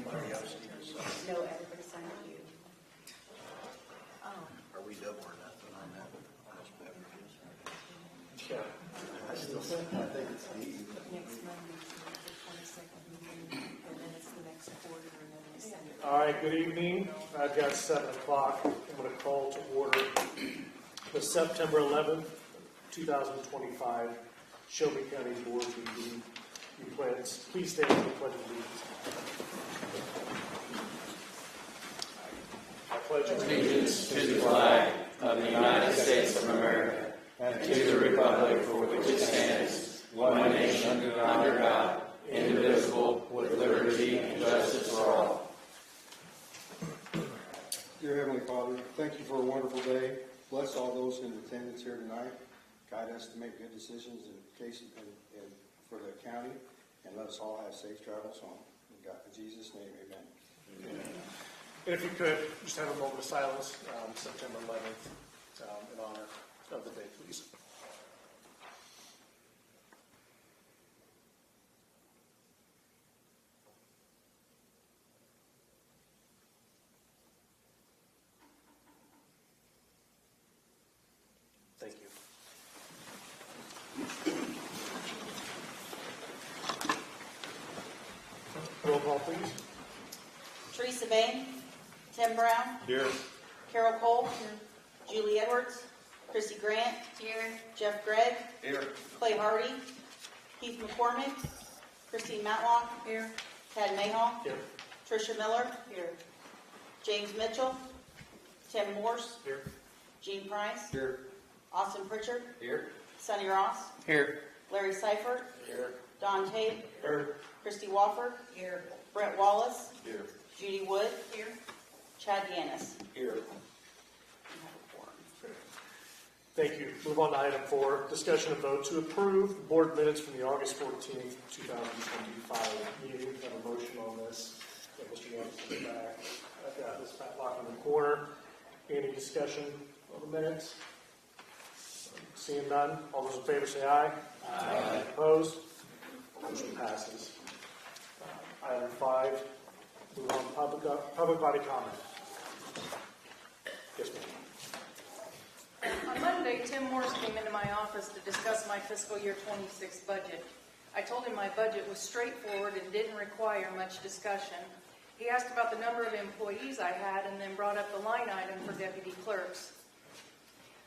everybody else here, so No, everybody signed you. are we double or nothing on that? On those beverages? Yeah. I still think, I think it's neat. Next Monday is the 22nd meeting, and then it's the next quarter, and then we send it. All right, good evening. I've got 7 o'clock. I'm going to call to order the September 11th, 2025 Shelby County Board meeting. Please stand for the Pledge of Allegiance. I pledge Allegiance to the flag of the United States of America and to the republic for which it stands, one nation under God, indivisible, with liberty and justice for all. Dear Heavenly Father, thank you for a wonderful day. Bless all those in attendance here tonight. Guide us to make good decisions in case and for the county, and let us all have safe travels home. In Jesus' name, amen. And if you could, just have a moment of silence, September 11th, in honor of the day, please. Thank you. Roll call, please. Teresa Bain, Tim Brown, Here. Carol Cole, Julie Edwards, Chrissy Grant, Jeff Gregg, Here. Clay Hardy, Keith McCormick, Christine Matlock, Tad Mahal, Here. Tricia Miller, James Mitchell, Tim Morse, Here. Gene Price, Here. Austin Pritchard, Here. Sonny Ross, Here. Larry Seifert, Here. Don Tate, Here. Christy Wofford, Brent Wallace, Here. Judy Wood, Chad Yanis. Here. Thank you. Move on to item 4, discussion and vote to approve the board minutes from the August 14th, 2025 meeting. Have a motion on this. Got Mr. Yanis in the back. I've got Ms. Matlock in the corner. Any discussion on the minutes? Seeing none, all those in favor say aye. Aye. Opposed? Motion passes. Item 5, move on to public body comment. Yes, ma'am. On Monday, Tim Morse came into my office to discuss my fiscal year 26 budget. I told him my budget was straightforward and didn't require much discussion. He asked about the number of employees I had and then brought up the line item for deputy clerks.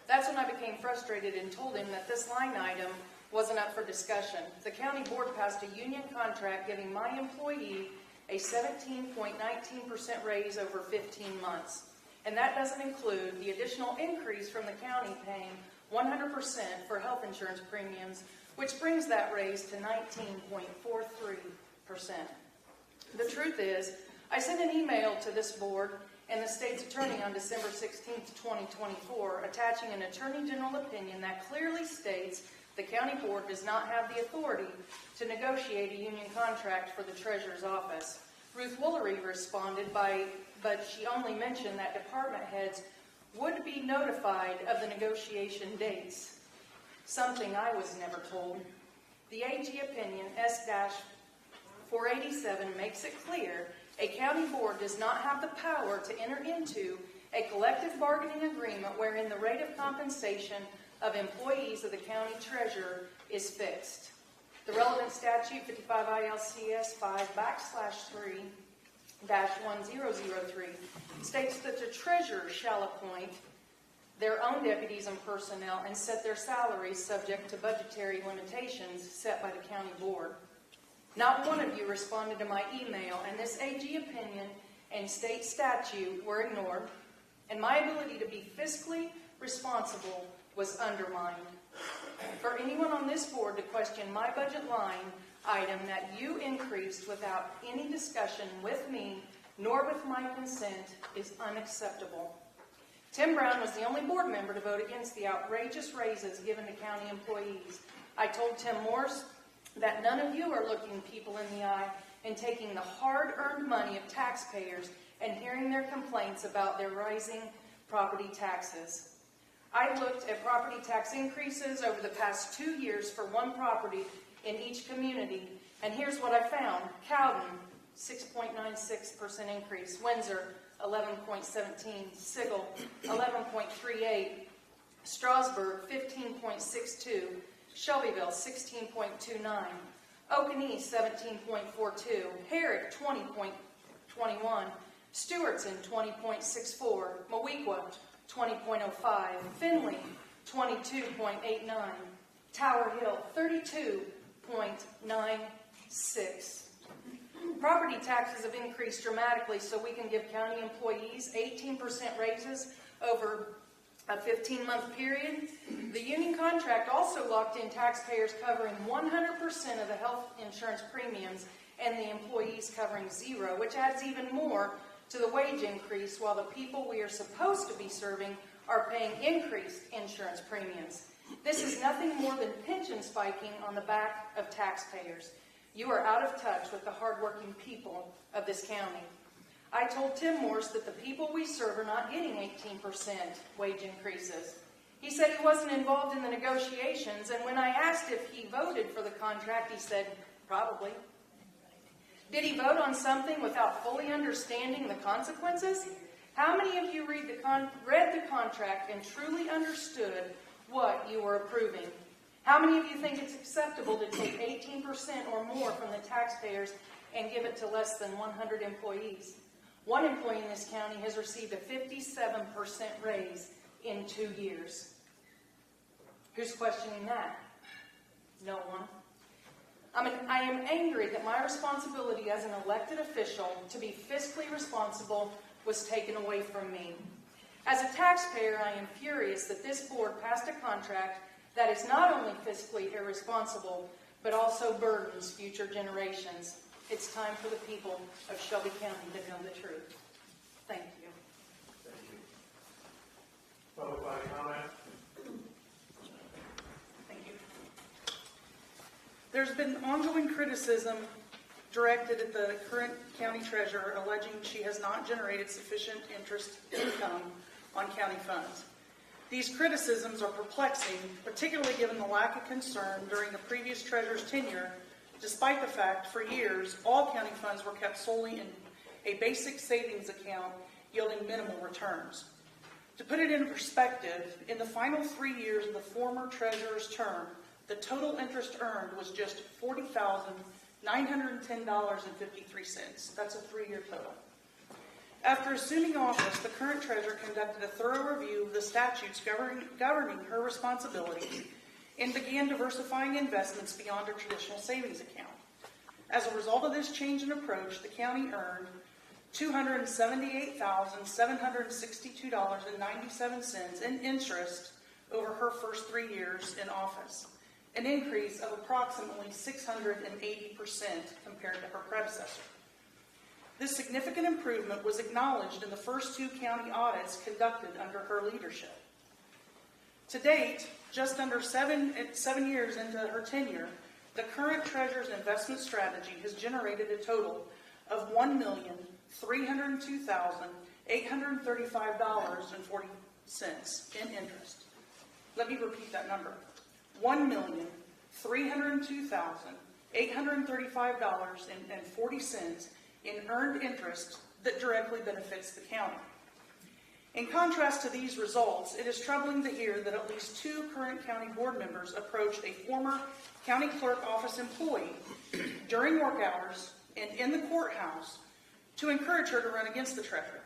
That's when I became frustrated and told him that this line item wasn't up for discussion. The county board passed a union contract giving my employee a 17.19% raise over 15 months. And that doesn't include the additional increase from the county paying 100% for health insurance premiums, which brings that raise to 19.43%. The truth is, I sent an email to this board and the state's attorney on December 16th, 2024, attaching an attorney general opinion that clearly states the county board does not have the authority to negotiate a union contract for the treasurer's office. Ruth Woolery responded but she only mentioned that department heads would be notified of the negotiation dates, something I was never told. The AG opinion S-487 makes it clear a county board does not have the power to enter into a collective bargaining agreement wherein the rate of compensation of employees of the county treasurer is fixed. The relevant statute, 55 ILCS 5/3-1003, states that the treasurer shall appoint their own deputies and personnel and set their salaries subject to budgetary limitations set by the county board. Not one of you responded to my email, and this AG opinion and state statute were ignored, and my ability to be fiscally responsible was undermined. For anyone on this board to question my budget line item that you increased without any discussion with me nor with my consent is unacceptable. Tim Brown was the only board member to vote against the outrageous raises given to county employees. I told Tim Morse that none of you are looking people in the eye and taking the hard-earned money of taxpayers and hearing their complaints about their rising property taxes. I looked at property tax increases over the past 2 years for one property in each community, and here's what I found. Cowden, 6.96% increase. Windsor, 11.17. Sigel, 11.38. Strasburg, 15.62. Shelbyville, 16.29. Okanee, 17.42. Herrick, 20.21. Stewartson, 20.64. Moweaqua, 20.05. Finley, 22.89. Tower Hill, 32.96. Property taxes have increased dramatically, so we can give county employees 18% raises over a 15-month period. The union contract also locked in taxpayers covering 100% of the health insurance premiums and the employees covering zero, which adds even more to the wage increase, while the people we are supposed to be serving are paying increased insurance premiums. This is nothing more than pension spiking on the back of taxpayers. You are out of touch with the hardworking people of this county. I told Tim Morse that the people we serve are not getting 18% wage increases. He said he wasn't involved in the negotiations, and when I asked if he voted for the contract, he said, probably. Did he vote on something without fully understanding the consequences? How many of you read the contract and truly understood what you were approving? How many of you think it's acceptable to take 18% or more from the taxpayers and give it to less than 100 employees? One employee in this county has received a 57% raise in 2 years. Who's questioning that? No one. I am angry that my responsibility as an elected official to be fiscally responsible was taken away from me. As a taxpayer, I am furious that this board passed a contract that is not only fiscally irresponsible, but also burdens future generations. It's time for the people of Shelby County to know the truth. Thank you. Thank you. Public body comment? Thank you. There's been ongoing criticism directed at the current county treasurer, alleging she has not generated sufficient interest income on county funds. These criticisms are perplexing, particularly given the lack of concern during the previous treasurer's tenure, despite the fact for years all county funds were kept solely in a basic savings account yielding minimal returns. To put it in perspective, in the final 3 years of the former treasurer's term, the total interest earned was just $40,910.53. That's a 3-year total. After assuming office, the current treasurer conducted a thorough review of the statutes governing her responsibilities and began diversifying investments beyond a traditional savings account. As a result of this change in approach, the county earned $278,762.97 in interest over her first 3 years in office, an increase of approximately 680% compared to her predecessor. This significant improvement was acknowledged in the first 2 county audits conducted under her leadership. To date, just under 7 years into her tenure, the current treasurer's investment strategy has generated a total of $1,302,835.40 in interest. Let me repeat that number. $1,302,835.40 in earned interest that directly benefits the county. In contrast to these results, it is troubling to hear that at least 2 current county board members approached a former county clerk office employee during work hours and in the courthouse to encourage her to run against the treasurer.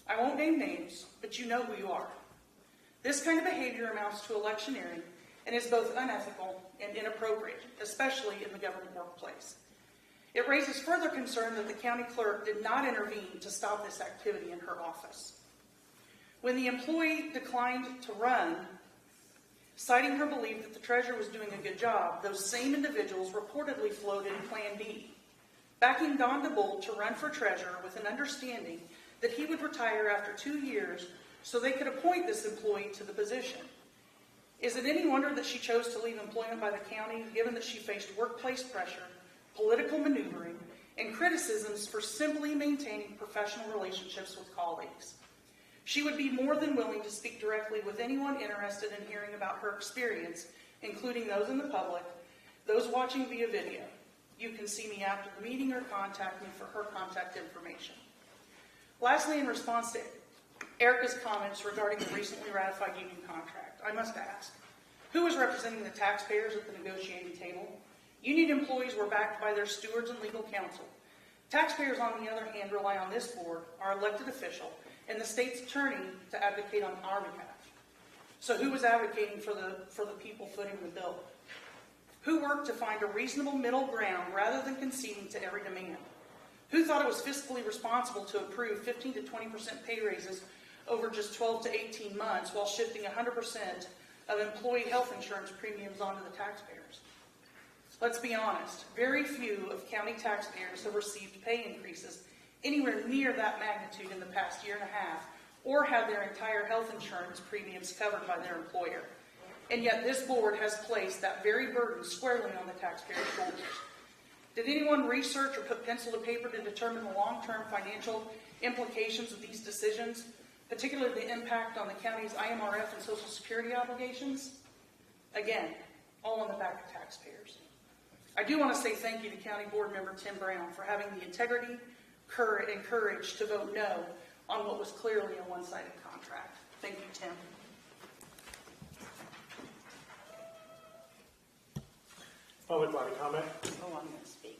I won't name names, but you know who you are. This kind of behavior amounts to electioneering and is both unethical and inappropriate, especially in the government workplace. It raises further concern that the county clerk did not intervene to stop this activity in her office. When the employee declined to run, citing her belief that the treasurer was doing a good job, those same individuals reportedly floated Plan B, backing Don DeBolt to run for treasurer with an understanding that he would retire after 2 years so they could appoint this employee to the position. Is it any wonder that she chose to leave employment by the county, given that she faced workplace pressure, political maneuvering, and criticisms for simply maintaining professional relationships with colleagues? She would be more than willing to speak directly with anyone interested in hearing about her experience, including those in the public, those watching via video. You can see me after the meeting or contact me for her contact information. Lastly, in response to Erica's comments regarding the recently ratified union contract, I must ask, who is representing the taxpayers at the negotiating table? Union employees were backed by their stewards and legal counsel. Taxpayers, on the other hand, rely on this board, our elected official, and the state's attorney to advocate on our behalf. So who was advocating for the people footing the bill? Who worked to find a reasonable middle ground rather than conceding to every demand? Who thought it was fiscally responsible to approve 15 to 20% pay raises over just 12 to 18 months while shifting 100% of employee health insurance premiums onto the taxpayers? Let's be honest, very few of county taxpayers have received pay increases anywhere near that magnitude in the past year and a half, or had their entire health insurance premiums covered by their employer. And yet this board has placed that very burden squarely on the taxpayer's shoulders. Did anyone research or put pencil to paper to determine the long-term financial implications of these decisions, particularly the impact on the county's IMRF and Social Security obligations? Again, all on the back of taxpayers. I do want to say thank you to County Board Member Tim Brown for having the integrity, and courage to vote no on what was clearly a one-sided contract. Thank you, Tim. Public body comment? Oh, I'm going to speak.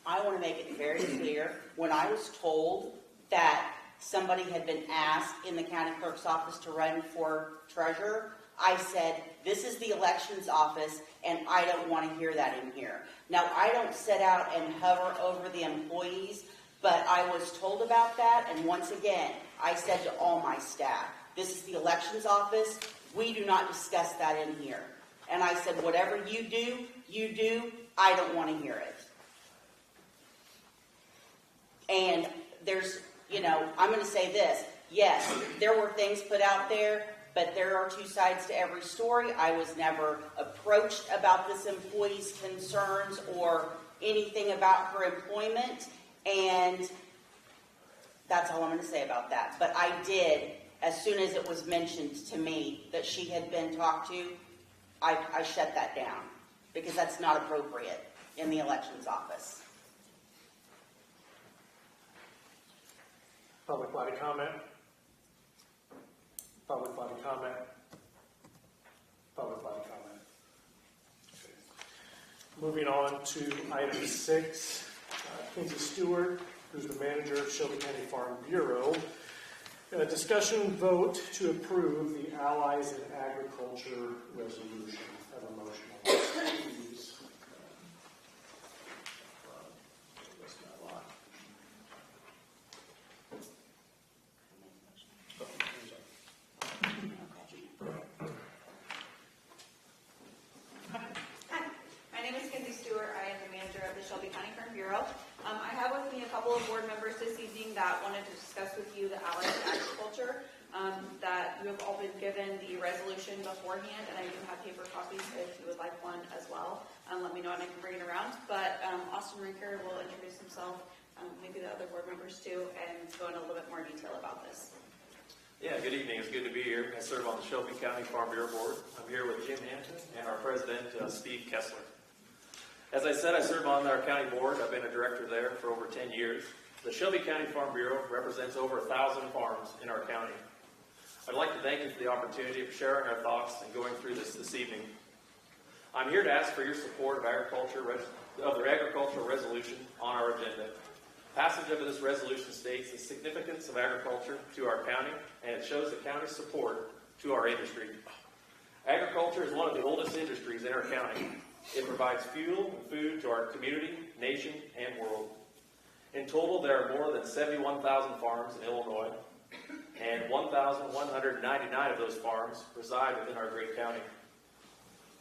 I want to make it very clear, when I was told that somebody had been asked in the county clerk's office to run for treasurer, I said, this is the elections office, and I don't want to hear that in here. Now, I don't sit out and hover over the employees, but I was told about that, and once again, I said to all my staff, this is the elections office, we do not discuss that in here. And I said, whatever you do, I don't want to hear it. And there's, I'm going to say this, yes, there were things put out there, but there are two sides to every story. I was never approached about this employee's concerns or anything about her employment, and that's all I'm going to say about that. But I did, as soon as it was mentioned to me that she had been talked to, I shut that down, because that's not appropriate in the elections office. Public body comment? Public body comment? Public body comment? Okay. Moving on to item 6, Kinsey Stewart, who's the manager of Shelby County Farm Bureau. Discussion vote to approve the Allies in Agriculture resolution. I have a motion on this, please. My name is Kinsey Stewart. I am the manager of the Shelby County Farm Bureau. I have with me a couple of board members this evening that wanted to discuss with you the Allies in Agriculture, that you have all been given the resolution beforehand, and I do have paper copies if you would like one as well. Let me know and I can bring it around. But Austin Rinker will introduce himself, maybe the other board members too, and go into a little bit more detail about this. Yeah, good evening. It's good to be here. I serve on the Shelby County Farm Bureau Board. I'm here with Jim Hampton and our president, Steve Kessler. As I said, I serve on our county board. I've been a director there for over 10 years. The Shelby County Farm Bureau represents over 1,000 farms in our county. I'd like to thank you for the opportunity of sharing our thoughts and going through this evening. I'm here to ask for your support of the agricultural resolution on our agenda. Passage of this resolution states the significance of agriculture to our county, and it shows the county's support to our industry. Agriculture is one of the oldest industries in our county. It provides fuel and food to our community, nation, and world. In total, there are more than 71,000 farms in Illinois, and 1,199 of those farms reside within our great county.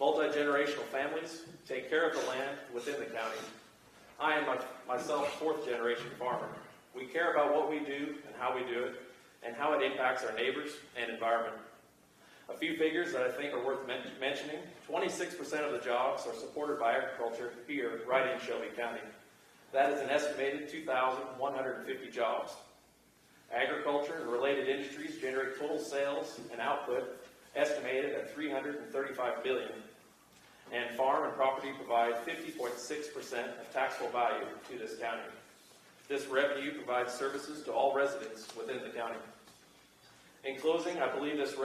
Multi-generational families take care of the land within the county. I am myself a 4th-generation farmer. We care about what we do and how we do it, and how it impacts our neighbors and environment. A few figures that I think are worth mentioning: 26% of the jobs are supported by agriculture here, right in Shelby County. That is an estimated 2,150 jobs. Agriculture and related industries generate total sales and output estimated at $335 billion. and farm and property provide 50.6% of taxable value to this county. This revenue provides services to all residents within the county. In closing, I believe this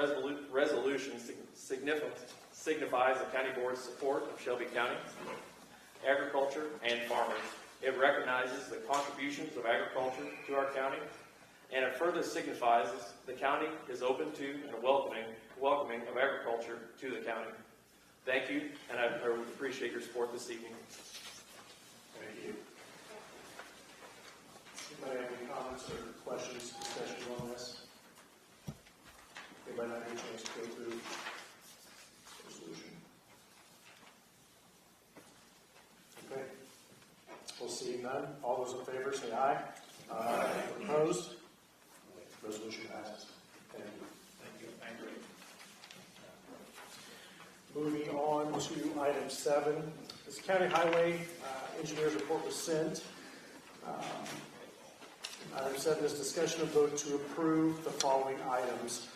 resolution signifies the county board's support of Shelby County, agriculture, and farmers. It recognizes the contributions of agriculture to our county, and it further signifies the county is open to and welcoming of agriculture to the county. Thank you, and I would appreciate your support this evening. Thank you. Anybody have any comments or questions, discussion on this? Anybody have any chance to go through the resolution? Okay. We'll see none. All those in favor say aye. Aye. Opposed? Resolution passes. Thank you. Thank you. Thank you. Moving on to item 7. This county highway engineer's report was sent. Item 7 is discussion of vote to approve the following items.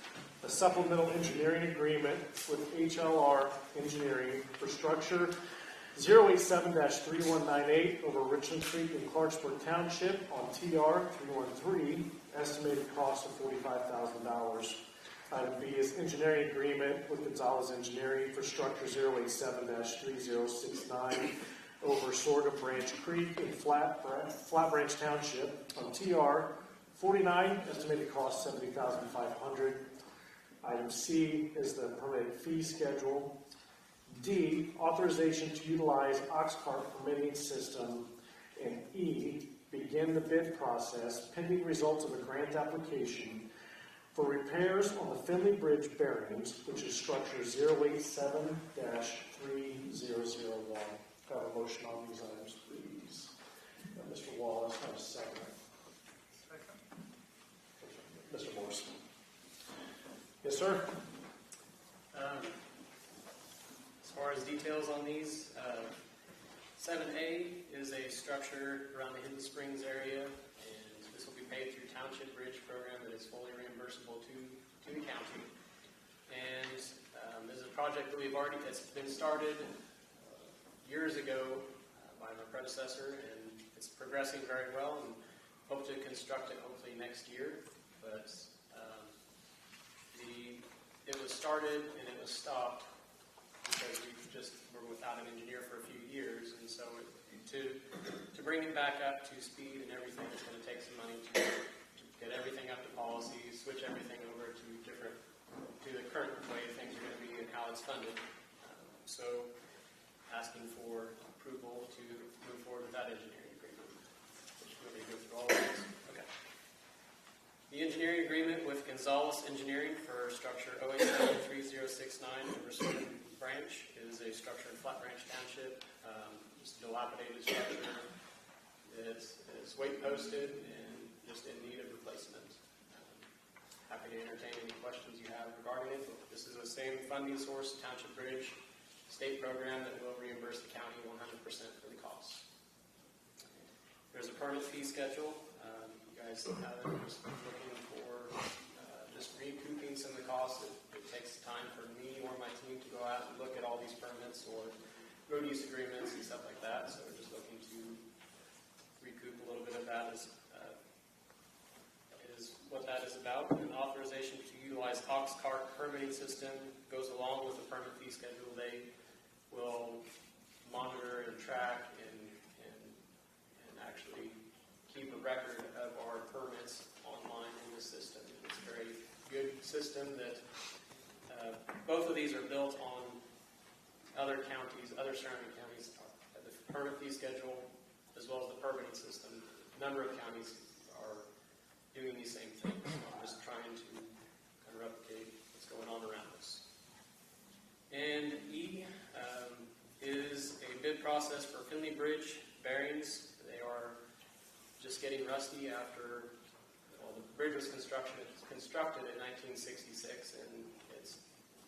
A supplemental engineering agreement with HLR Engineering for structure 087-3198 over Richland Creek in Clarksburg Township on TR 313, estimated cost of $45,000. Item B is engineering agreement with Gonzalez Engineering for structure 087-3069 over Sorghum Branch Creek in Flat Branch Township on TR 49, estimated cost $70,500. Item C is the permit fee schedule. D, authorization to utilize ox cart permitting system. And E, begin the bid process pending results of a grant application for repairs on the Finley Bridge bearings, which is structure 087-3001. Have a motion on these items, please. Mr. Wallace, have a second. Mr. Morrison. Yes, sir. As far as details on these, 7A is a structure around the Hidden Springs area, and this will be paid through Township Bridge program that is fully reimbursable to the county. And this is a project that that's been started years ago by my predecessor, and it's progressing very well, and hope to construct it hopefully next year. But it was started and it was stopped because we just were without an engineer for a few years, and so to bring it back up to speed and everything, it's going to take some money to get everything up to policy, switch everything over to the current way things are going to be and how it's funded. So asking for approval to move forward with that engineering agreement, which we're going to go through all of this. Okay. The engineering agreement with Gonzalez Engineering for structure 087-3069 over Sorghum Branch is a structure in Flat Branch Township. It's a dilapidated structure. It's weight posted and just in need of replacement. Happy to entertain any questions you have regarding it. This is the same funding source, Township Bridge state program that will reimburse the county 100% for the costs. There's a permit fee schedule. You guys have it. Just looking for just recouping some of the costs. It takes time for me or my team to go out and look at all these permits or road use agreements and stuff like that. So we're just looking to recoup a little bit of that is what that is about. An authorization to utilize ox cart permitting system goes along with the permit fee schedule. They will monitor and track and actually keep a record of our permits online in the system. It's a very good system that both of these are built on other counties, other surrounding counties, the permit fee schedule as well as the permitting system. A number of counties are doing these same things. So I'm just trying to kind of replicate what's going on around us. And E is a bid process for Finley Bridge bearings. They are just getting rusty after the bridge was constructed in 1966, and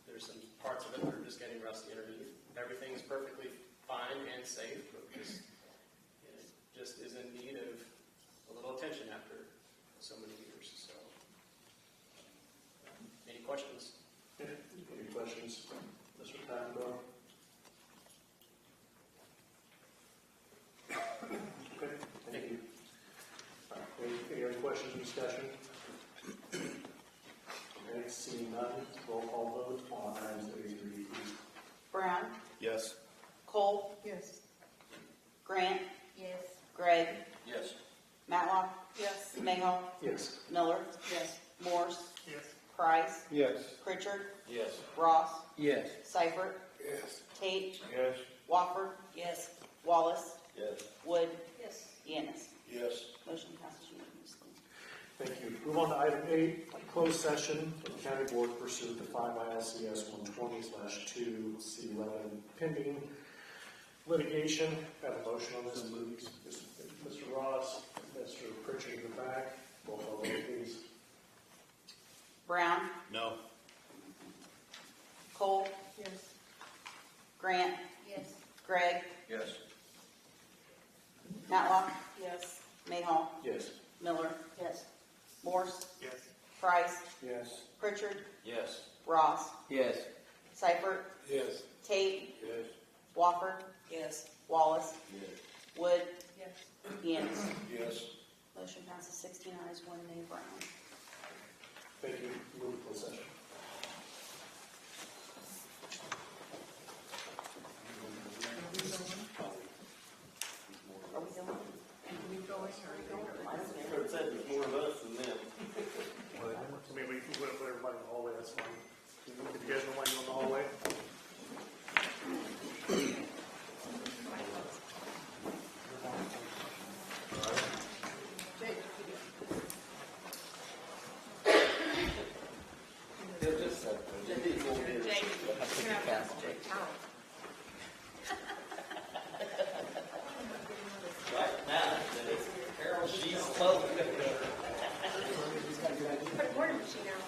there's some parts of it that are just getting rusty underneath. Everything is perfectly fine and safe, but it just is in need of a little attention after so many years. So, any questions? Any questions, Mr. Tannenbaum? questions or discussion? Okay, seeing none, roll call vote on items A through E, please. Brown, Yes. Cole, Yes. Grant, Yes. Gregg, Yes. Matlock, Yes. Mayhaw, Yes. Miller, Yes. Morse, Yes. Price, Yes. Pritchard, Yes. Ross, Yes. Seifert, Yes. Tate, Yes. Wofford. Yes. Wallace, Yes. Wood, Yes. Yanis. Yes. Motion passes unanimously. Thank you. Move on to item 8, closed session for the county board pursuant to 5 ILCS 120/2C11 pending litigation. Have a motion on this, please. Mr. Ross, Mr. Pritchard in the back. Roll call vote, please. Brown, No. Cole, Yes. Grant, Yes. Gregg, Yes. Matlock, Yes. Mayhaw, Yes. Miller, Yes. Morse, Yes. Price, Yes. Pritchard, Yes. Ross, Yes. Seifert, Yes. Tate, Yes. Wofford, Yes. Wallace, Yes. Wood, Yes. Yanis. Yes. Motion passes 16 ayes, 1 nay. Brown. Thank you. Move to closed session. Are we going? It said there's more of us than them. I mean, we can put everybody in the hallway, that's fine. If you guys don't want to go in the hallway. Right now, Carol, she's close. Put a morning machine out.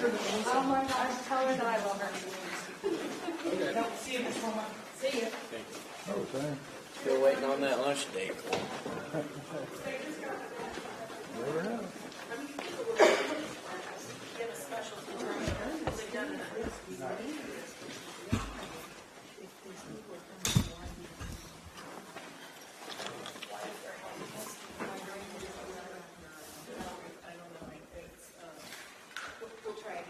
Oh my gosh, tell her that I love her. Don't see you this moment. See you. Still waiting on that lunch date. We'll try again.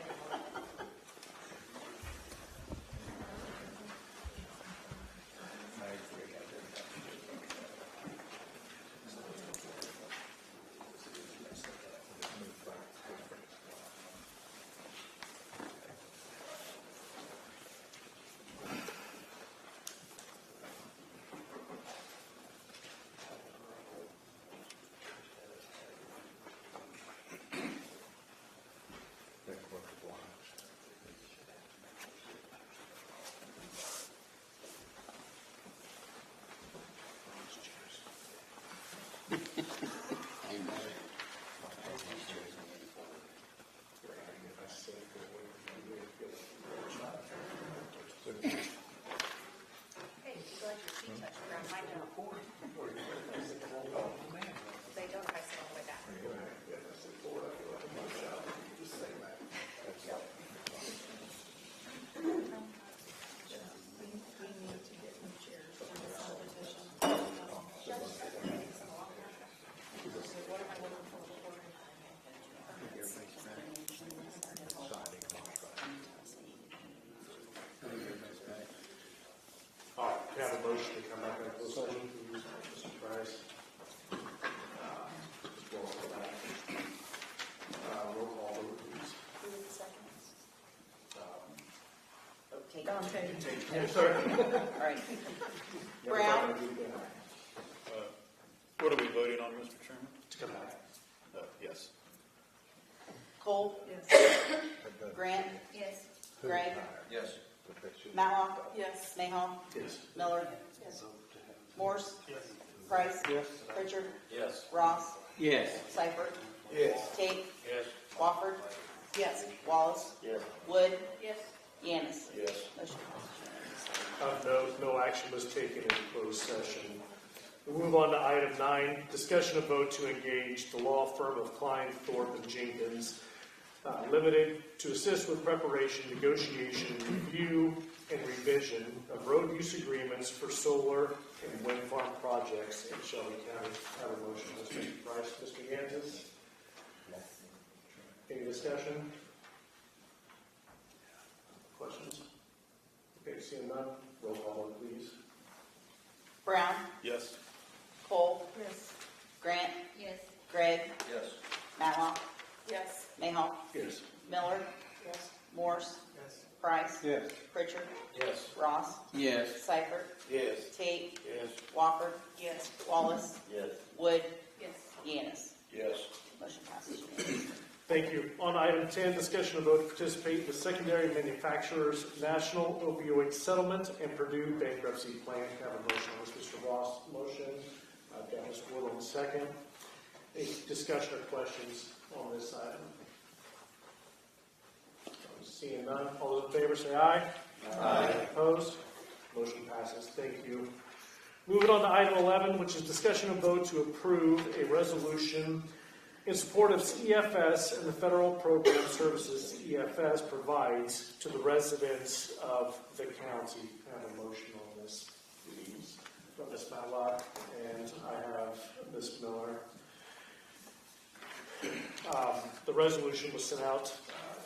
Hey, you got your feet touched around my door. They don't, I sit all the way back. We need to get new chairs for this competition. What am I looking for? All right, can I have a motion to come back into closed session, please, Mr. Price? Roll call, vote, please. Take, Yes, sir. all right. Brown, What are we voting on, Mr. Chairman? To come back. Yes. Cole, Yes. Grant, Yes. Gregg, Yes. Matlock, Yes. Mayhaw, Yes. Miller, Yes. Morse, Yes. Price, Yes. Pritchard, Yes. Ross, Yes. Seifert, Yes. Tate, Yes. Wofford, Yes. Wallace, Yes. Wood, Yes. Yanis. Yes. Motion No action was taken in closed session. We move on to item 9, discussion of vote to engage the law firm of Klein, Thorpe, and Jenkins, Limited, to assist with preparation, negotiation, review, and revision of road use agreements for solar and wind farm projects in Shelby County. Have a motion, Mr. Price, Mr. Gansas. Any discussion? Questions? Okay, seeing none, roll call vote, please. Brown, Yes. Cole, Yes. Grant, Yes. Gregg, Yes. Matlock, Yes. Mayhaw, Yes. Miller, Yes. Morse, Yes. Price, Yes. Pritchard, Yes. Ross, Yes. Seifert, Yes. Tate, Yes. Wofford, Yes. Wallace, Yes. Wood, Yes. Yanis. Yes. Motion passes unanimously. Thank you. On item 10, discussion of vote to participate in the Secondary Manufacturers National Opioid Settlement and Purdue Bankruptcy Plan. Can I have a motion on this? Mr. Ross, motion. I've got Mr. Wood on the second. Any discussion or questions on this item? Seeing none, all those in favor say aye. Aye. Opposed? Motion passes. Thank you. Moving on to item 11, which is discussion of vote to approve a resolution in support of CEFS and the federal program services CEFS provides to the residents of the county. I have a motion on this, please, from Ms. Matlock, and I have Ms. Miller. The resolution was sent out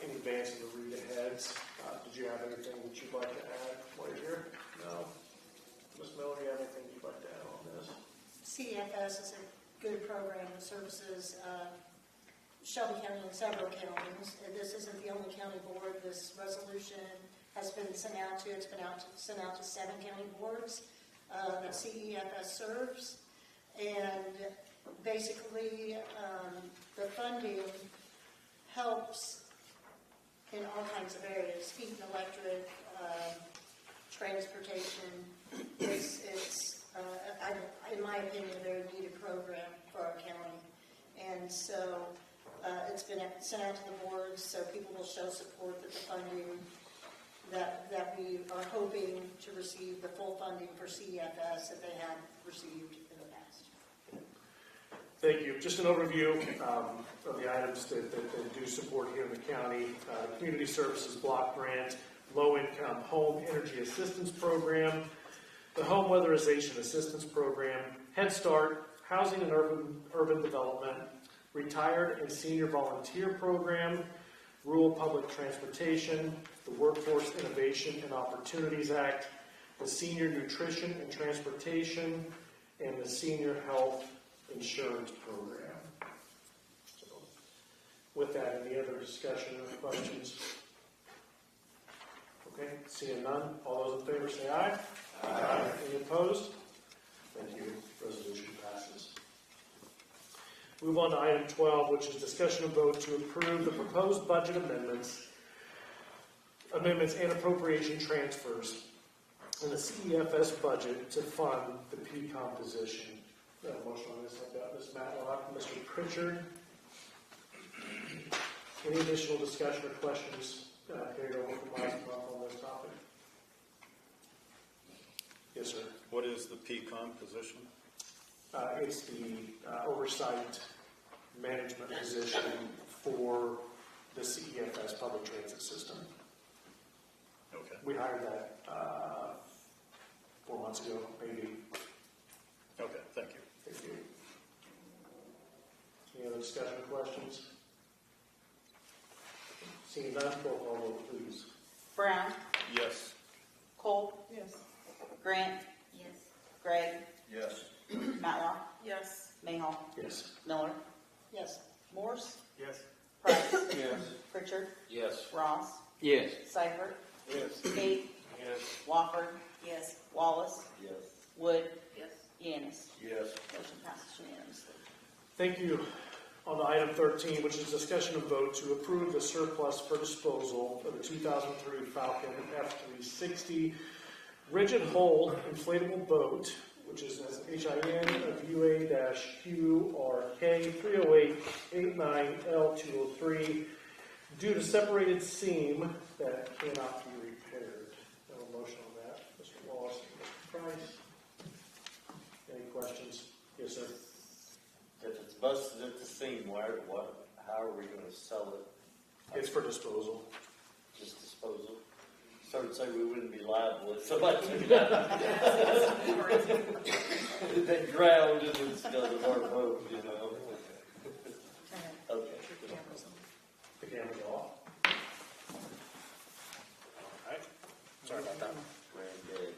in advance of the read-aheads. Did you have anything that you'd like to add while you're here? No? Ms. Miller, do you have anything you'd like to add on this? CFS is a good program that services Shelby County and several counties. And this isn't the only county board this resolution has been sent out to. It's been sent out to 7 county boards that CEFS serves. And basically, the funding helps in all kinds of areas, heat and electric, transportation. It's in my opinion, a very needed program for our county. And so it's been sent out to the boards, so people will show support that the funding, that we are hoping to receive the full funding for CEFS that they have received in the past. Thank you. Just an overview of the items that do support here in the county. Community Services Block Grant, Low Income Home Energy Assistance Program, the Home Weatherization Assistance Program, Head Start, Housing and Urban Development, Retired and Senior Volunteer Program, Rural Public Transportation, the Workforce Innovation and Opportunities Act, the Senior Nutrition and Transportation, and the Senior Health Insurance Program. So, with that, any other discussion or questions? Okay, seeing none, all those in favor say aye. Aye. Any opposed? Thank you. Resolution passes. Move on to item 12, which is discussion of vote to approve the proposed budget amendments and appropriation transfers in the CEFS budget to fund the PCOM position. Motion on this, I've got Ms. Matlock, Mr. Pritchard. Any additional discussion or questions carried over from last month on this topic? Yes, sir. What is the PCOM position? It's the oversight management position for the CEFS public transit system. Okay. We hired that 4 months ago, maybe. Okay, thank you. Thank you. Any other discussion or questions? Seeing none, roll call vote, please. Brown, Yes. Cole, Yes. Grant, Yes. Gregg, Yes. Matlock, Yes. Mayhall, Yes. Miller, Yes. Morse, Yes. Price, Yes. Pritchard, Yes. Ross, Yes. Seifert, Yes. Kate, Yes. Wofford, Yes. Wallace, Yes. Wood, Yes. Yanis. Yes. Motion passes unanimously. Thank you. On to item 13, which is discussion of vote to approve the surplus for disposal of the 2003 Falcon F360 rigid hull inflatable boat, which is as HIN of UA-QRK 30889L203, due to separated seam that cannot be repaired. No motion on that. Mr. Wallace and Mr. Price. Any questions? Yes, sir. If it's busted at the seam, how are we going to sell it? It's for disposal. Just disposal? So to say we wouldn't be liable if somebody they drowned in instead of our boat, you know? Okay. The camera's off. All right. Sorry about that. Granddad.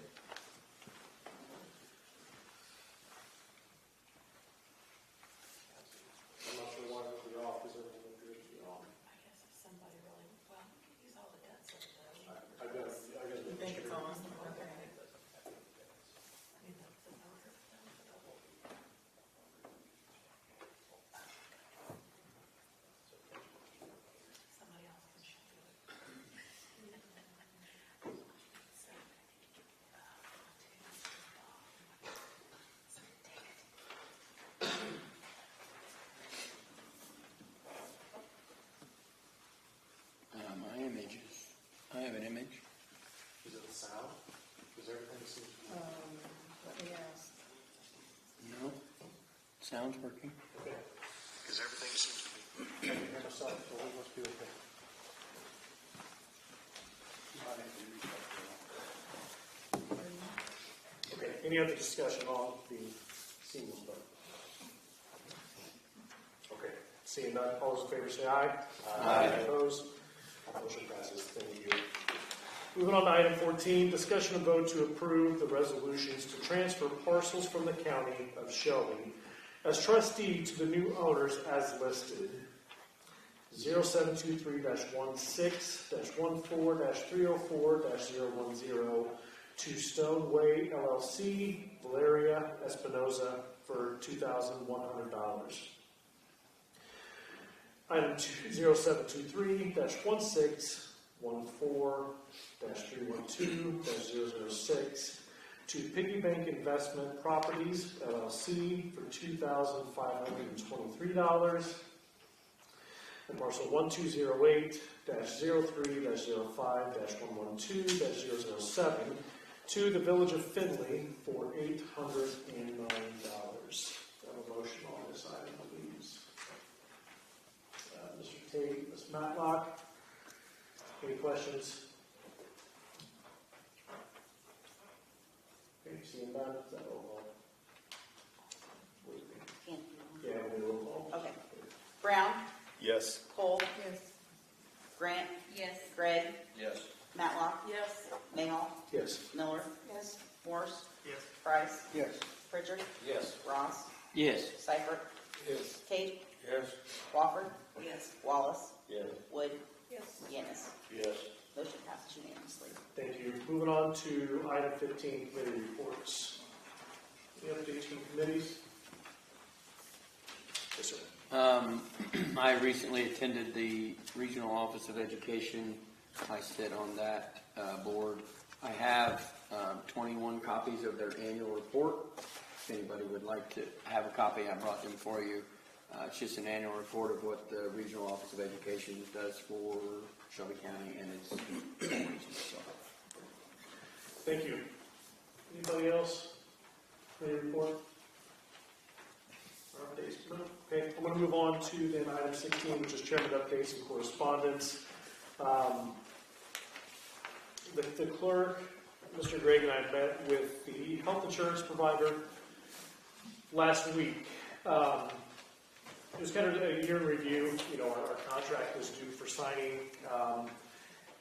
I'm not sure why it would be off, because everything appears to be on. I guess if somebody really, well, use all the guts of it though. I got it. You think it's on? Okay. Somebody else can show you it. My images. I have an image. Is it the sound? Because everything seems to be... Let me ask. No. Sound's working. Okay. Because everything seems to be... I can hear myself, so we must be okay. Okay, any other discussion on the seamless boat? Okay, seeing none, all those in favor say aye. Aye. Opposed? Motion passes. Thank you. Moving on to item 14, discussion of vote to approve the resolutions to transfer parcels from the county of Shelby as trustee to the new owners as listed. 0723-16-14-304-010 to Stoneway LLC, Valeria Espinoza for $2,100. Item 0723-16-14-312-006 to Piggy Bank Investment Properties LLC for $2,523. and parcel 1208-03-05-112-007 to the Village of Findlay for $809. Have a motion on this item, please. Mr. Tate, Ms. Matlock. Any questions? Okay, seeing none, is that roll call? Can't. Yeah, we'll do roll call. Okay. Brown, Yes. Cole, Yes. Grant, Yes. Gregg, Yes. Matlock, Yes. Mayhall, Yes. Miller, Yes. Morse, Yes. Price, Yes. Pritchard, Yes. Ross, Yes. Seifert, Yes. Tate, Yes. Wofford, Yes. Wallace, Yes. Wood, Yes. Yanis. Yes. Motion passes unanimously. Thank you. Moving on to item 15, committee reports. Any updates from committees? Yes, sir. I recently attended the Regional Office of Education. I sit on that board. I have 21 copies of their annual report. If anybody would like to have a copy, I brought them for you. It's just an annual report of what the Regional Office of Education does for Shelby County and its regions. So. Thank you. Anybody else? Any report? Updates? No? Okay, I'm going to move on to then item 16, which is chairman updates and correspondence. The clerk, Mr. Gregg, and I met with the health insurance provider last week. It was kind of a year in review. You know, our contract was due for signing.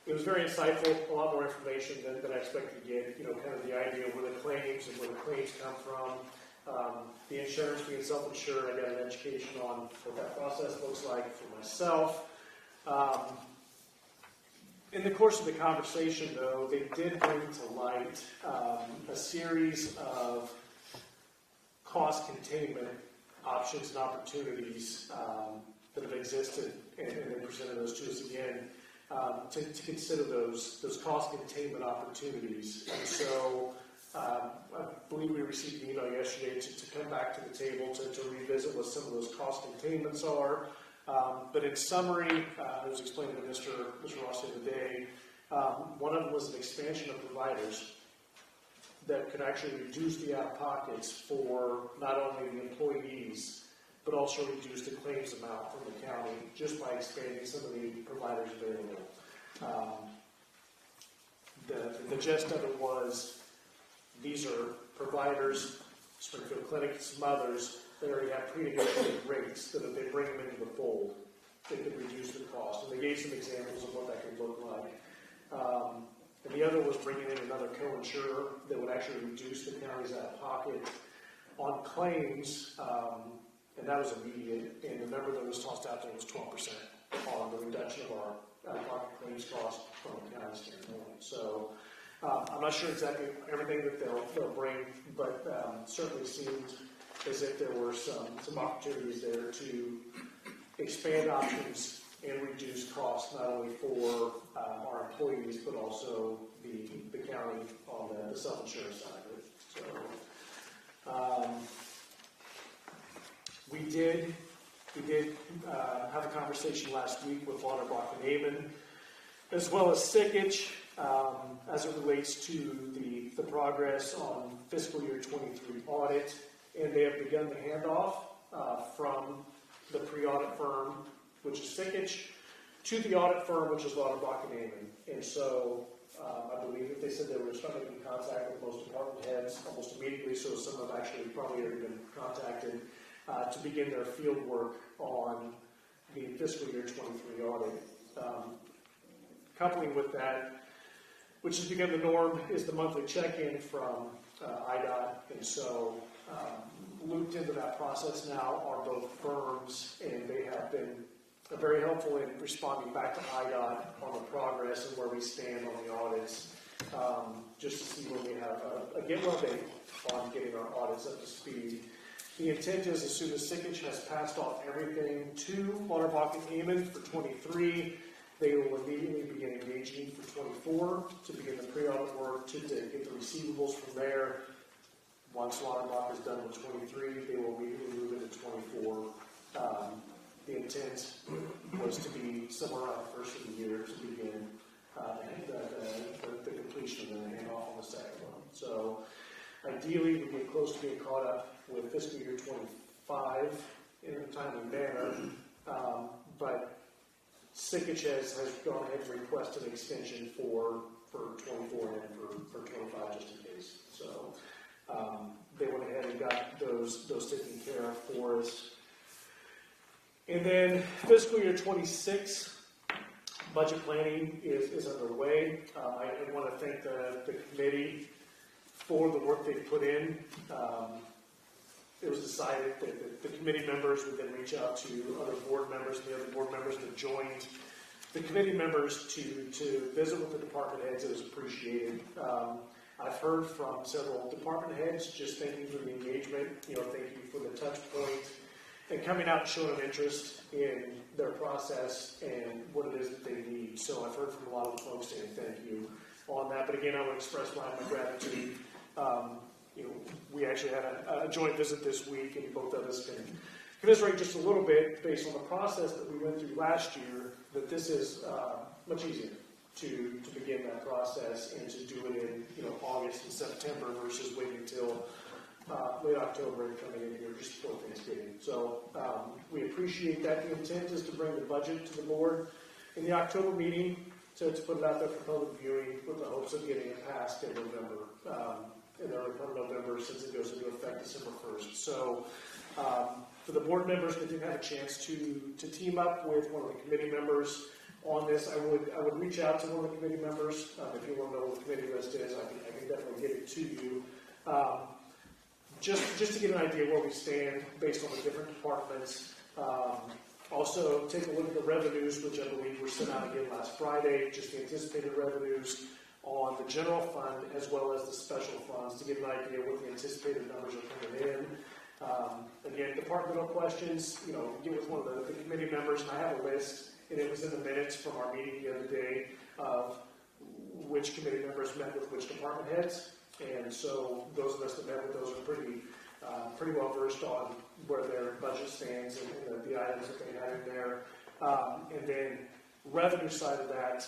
It was very insightful, a lot more information than I expected to get. You know, kind of the idea of where the claims and where the claims come from. The insurance, being self-insured, I got an education on what that process looks like for myself. In the course of the conversation, though, they did bring to light a series of cost containment options and opportunities that have existed, and they presented those to us again to consider those cost containment opportunities. And so I believe we received an email yesterday to come back to the table to revisit what some of those cost containments are. But in summary, it was explained to Mr. Ross the other day, one of them was an expansion of providers that could actually reduce the out-of-pockets for not only the employees, but also reduce the claims amount from the county just by expanding some of the providers available. The gist of it was, these are providers, Springfield Clinic and some others, they already have pre-negotiated rates that if they bring them into the fold, they could reduce the cost. And they gave some examples of what that could look like. And the other was bringing in another co-insurer that would actually reduce the county's out-of-pocket on claims, and that was immediate. And the number that was tossed out there was 12% on the reduction of our out-of-pocket claims cost from a county standpoint. So I'm not sure exactly everything that they'll bring, but certainly seemed as if there were some opportunities there to expand options and reduce costs not only for our employees but also the county on the self-insurance side of it. So we did have a conversation last week with Lauterbach and Amon, as well as Sickich, as it relates to the progress on fiscal year 23 audit, and they have begun the handoff from the pre-audit firm, which is Sickich, to the audit firm, which is Lauterbach and Amon. And so I believe that they said they were starting to be in contact with most department heads almost immediately, so some have actually probably already been contacted to begin their field work on the fiscal year 23 audit. Coupling with that, which has become the norm, is the monthly check-in from IDOT. And so looped into that process now are both firms, and they have been very helpful in responding back to IDOT on the progress and where we stand on the audits, just to see when we have a get well date on getting our audits up to speed. The intent is, as soon as Sickich has passed off everything to Lauterbach and Amon for 23, they will immediately begin engaging for 24 to begin the pre-audit work to get the receivables from there. Once Lauterbach is done with 23, they will immediately move into 24 The intent was to be somewhere around the first of the year to begin the completion and then hand off on the second one. So ideally, we get close to being caught up with fiscal year 25 in a timely manner, but Sikich has gone ahead and requested an extension for 24 and for 25 just in case. So they went ahead and got those taken care of for us. And then fiscal year 26, budget planning is underway. I want to thank the committee for the work they've put in. It was decided that the committee members would then reach out to other board members, and the other board members that joined the committee members to visit with the department heads. It was appreciated. I've heard from several department heads just thank you for the engagement, thank you for the touch point, and coming out and showing an interest in their process and what it is that they need. So I've heard from a lot of the folks saying thank you on that. But again, I want to express my gratitude. We actually had a joint visit this week, and both of us can commiserate just a little bit based on the process that we went through last year, that this is much easier to begin that process and to do it in August and September versus waiting until late October and coming in here just before Thanksgiving. So we appreciate that. The intent is to bring the budget to the board in the October meeting to put it out there for public viewing with the hopes of getting it passed in November, in early part of November, since it goes into effect December 1st. So for the board members that didn't have a chance to team up with one of the committee members on this, I would reach out to one of the committee members. If you want to know what the committee list is, I can definitely get it to you. Just to get an idea where we stand based on the different departments. Also, take a look at the revenues, which I believe were sent out again last Friday, just the anticipated revenues on the general fund as well as the special funds to get an idea what the anticipated numbers are coming in. Again, departmental questions, get with one of the committee members, and I have a list, and it was in the minutes from our meeting the other day of which committee members met with which department heads. And so those of us that met with those are pretty well versed on where their budget stands and the items that they have in there. And then revenue side of that,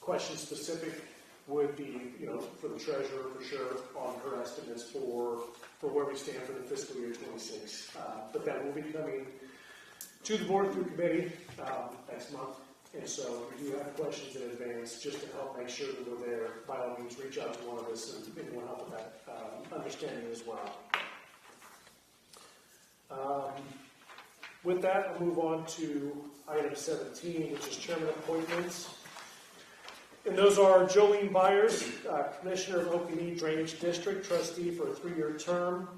question specific would be, for the treasurer for sure on her estimates for where we stand for the fiscal year 26. But that will be coming to the board through committee next month. And so if you have questions in advance, just to help make sure that we're there, by all means, reach out to one of us and we'll help with that understanding as well. With that, I'll move on to item 17, which is chairman appointments. And those are Jolene Byers, Commissioner of Okanee Drainage District, trustee for a 3-year term.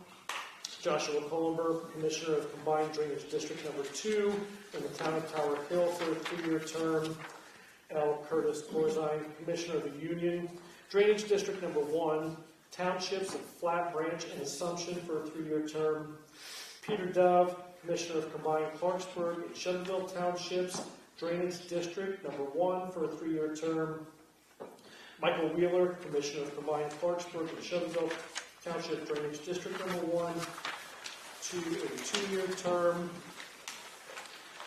Joshua Columber, Commissioner of Combined Drainage District number 2 in the town of Tower Hill for a 3-year term. L. Curtis Corzine, Commissioner of the Union Drainage District number 1, Townships of Flat Branch and Assumption for a 3-year term. Peter Dove, Commissioner of Combined Clarksburg and Shelbyville Townships Drainage District number 1 for a 3-year term. Michael Wheeler, Commissioner of Combined Clarksburg and Shelbyville Township Drainage District number 1 to a 2-year term.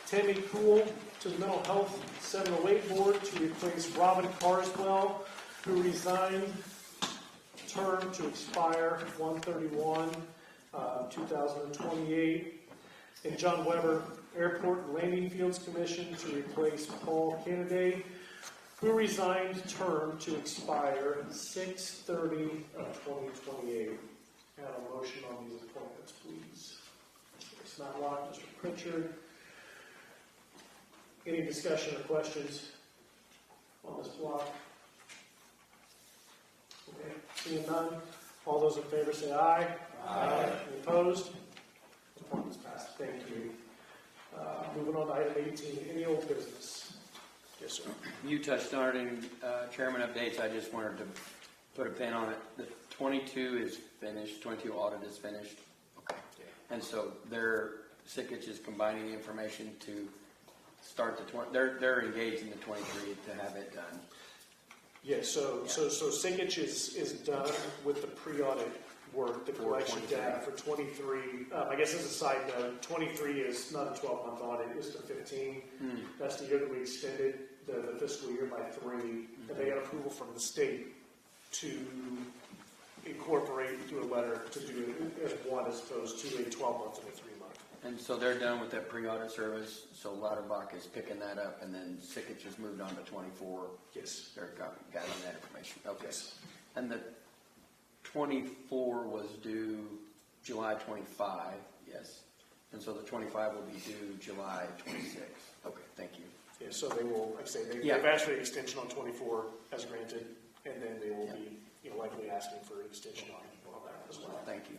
Tammy Poole to the Mental Health 708 Board to replace Robin Carswell, who resigned, term to expire 1/31/2028. And John Weber, Airport and Landing Fields Commission to replace Paul Kennedy, who resigned, term to expire 6/30/2028. Have a motion on these appointments, please. Mr. Matlock, Mr. Pritchard. Any discussion or questions on this block? Okay, seeing none. All those in favor say aye. Aye. Any opposed? Appointments passed. Thank you. Moving on to item 18. Any old business? Yes, sir. You touched on it in chairman updates. I just wanted to put a pin on it. The 22 is finished. 22 audit is finished. Okay. And so Sikich is combining the information to start the 20. They're engaged in the 23 to have it done. Yeah. So Sikich is done with the pre-audit work, the collection data for 23. I guess as a side note, 23 is not a 12-month audit, it's to 15. That's the year that we extended the fiscal year by 3, and they got approval from the state to incorporate, do a letter to do it as one as opposed to a 12-month and a 3-month. And so they're done with that pre-audit service, so Lauterbach is picking that up, and then Sickich has moved on to 24. Yes. They're gathering that information. Okay. Yes. And the 24 was due July 25, yes. And so the 25 will be due July 26. Okay, thank you. Yeah, so they will, like I say, they've asked for an extension on 24 as granted, and then they will be, likely asking for an extension on that as well. Thank you.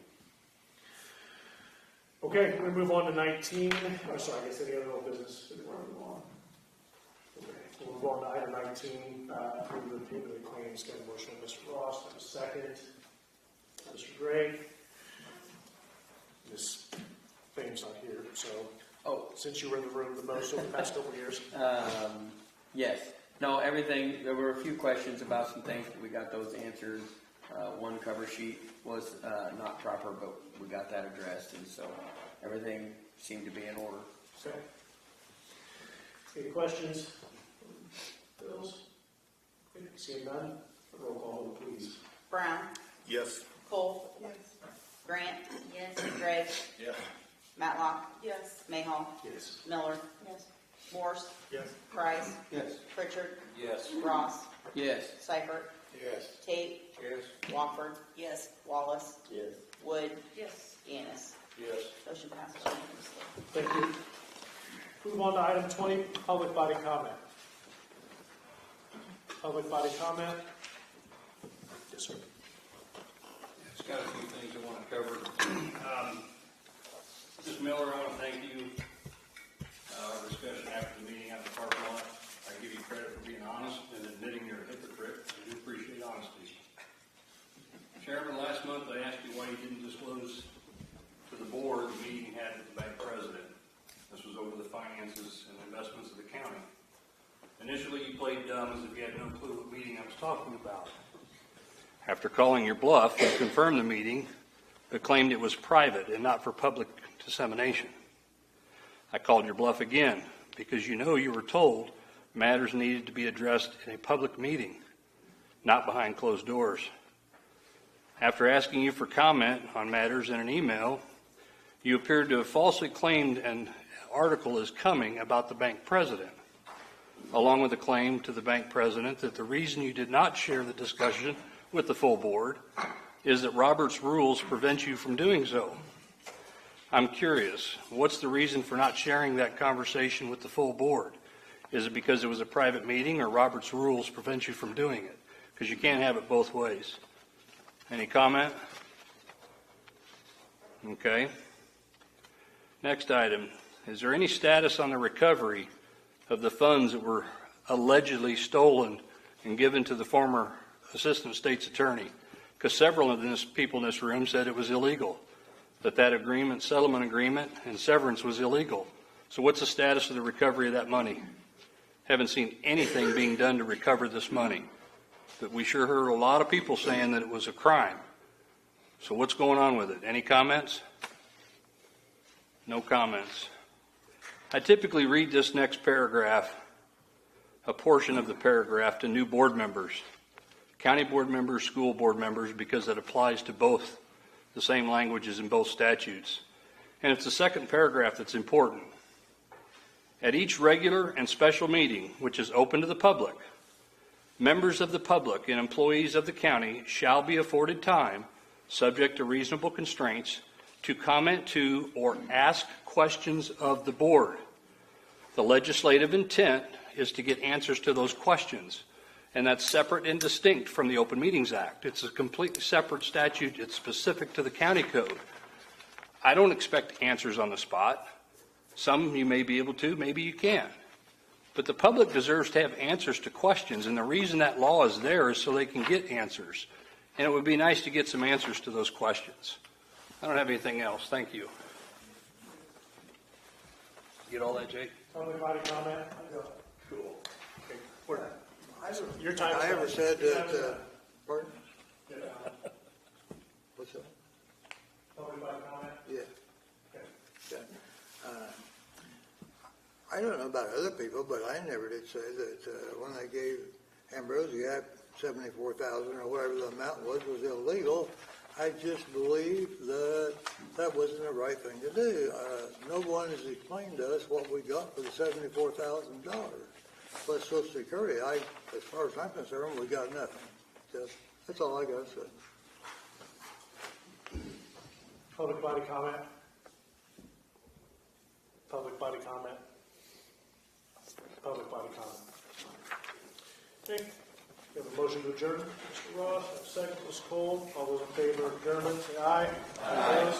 Okay, we're going to move on to 19. Oh, sorry, I guess any other old business before I move on? Okay, we'll move on to item 19, approve the payment of the claims. Got a motion by Mr. Ross, have a second. Mr. Gray. Ms. Fame's not here, so since you were in the room the most over the past couple of years. Yes. No, everything, there were a few questions about some things, but we got those answered. One cover sheet was not proper, but we got that addressed, and so everything seemed to be in order. So, any questions? Bills? Seeing none, roll call, please. Brown. Yes. Cole. Yes. Grant. Yes. Gray. Yes. Matlock. Yes. Mayhall. Yes. Miller. Yes. Morse. Yes. Price. Yes. Pritchard. Yes. Ross. yes. Seifert. Yes. Tate. Yes. Wofford. Yes. Wallace. Yes. Wood. Yes. Ennis. Yes. Motion passes unanimously. Thank you. Move on to item 20, public body comment. Public body comment? Yes, sir. It's got a few things I want to cover. Ms. Miller, I want to thank you. Our discussion after the meeting at the parking lot, I give you credit for being honest and admitting you're a hypocrite. I do appreciate honesty. Chairman, last month I asked you why you didn't disclose to the board the meeting you had with the bank president. This was over the finances and investments of the county. Initially, you played dumb as if you had no clue what meeting I was talking about. After calling your bluff, you confirmed the meeting, but claimed it was private and not for public dissemination. I called your bluff again because you were told matters needed to be addressed in a public meeting, not behind closed doors. After asking you for comment on matters in an email, you appeared to have falsely claimed an article is coming about the bank president, along with a claim to the bank president that the reason you did not share the discussion with the full board is that Robert's rules prevent you from doing so. I'm curious, what's the reason for not sharing that conversation with the full board? Is it because it was a private meeting or Robert's rules prevent you from doing it? Because you can't have it both ways. Any comment? Okay. Next item. Is there any status on the recovery of the funds that were allegedly stolen and given to the former assistant state's attorney? Because several of these people in this room said it was illegal, that agreement, settlement agreement, and severance was illegal. So what's the status of the recovery of that money? Haven't seen anything being done to recover this money. But we sure heard a lot of people saying that it was a crime. So what's going on with it? Any comments? No comments. I typically read this next paragraph, a portion of the paragraph, to new board members, county board members, school board members, because it applies to both, the same languages in both statutes. And it's the second paragraph that's important. At each regular and special meeting, which is open to the public, members of the public and employees of the county shall be afforded time, subject to reasonable constraints, to comment to or ask questions of the board. The legislative intent is to get answers to those questions, and that's separate and distinct from the Open Meetings Act. It's a completely separate statute. It's specific to the county code. I don't expect answers on the spot. Some you may be able to, maybe you can't. But the public deserves to have answers to questions, and the reason that law is there is so they can get answers. And it would be nice to get some answers to those questions. I don't have anything else. Thank you. Get all that, Jake? Public body comment? Cool. Okay. Your time. I ever said that, pardon? What's that? I don't know about other people, but I never did say that when they gave Ambrosia $74,000 or whatever the amount was illegal. I just believe that that wasn't the right thing to do. No one has explained to us what we got for the $74,000 plus Social Security. As far as I'm concerned, we got nothing. That's all I got to say. Public body comment? Public body comment? Public body comment. Okay. We have a motion to adjourn. Mr. Ross, a second. Ms. Cole. All those in favor of adjournment, say aye. Aye. Opposed?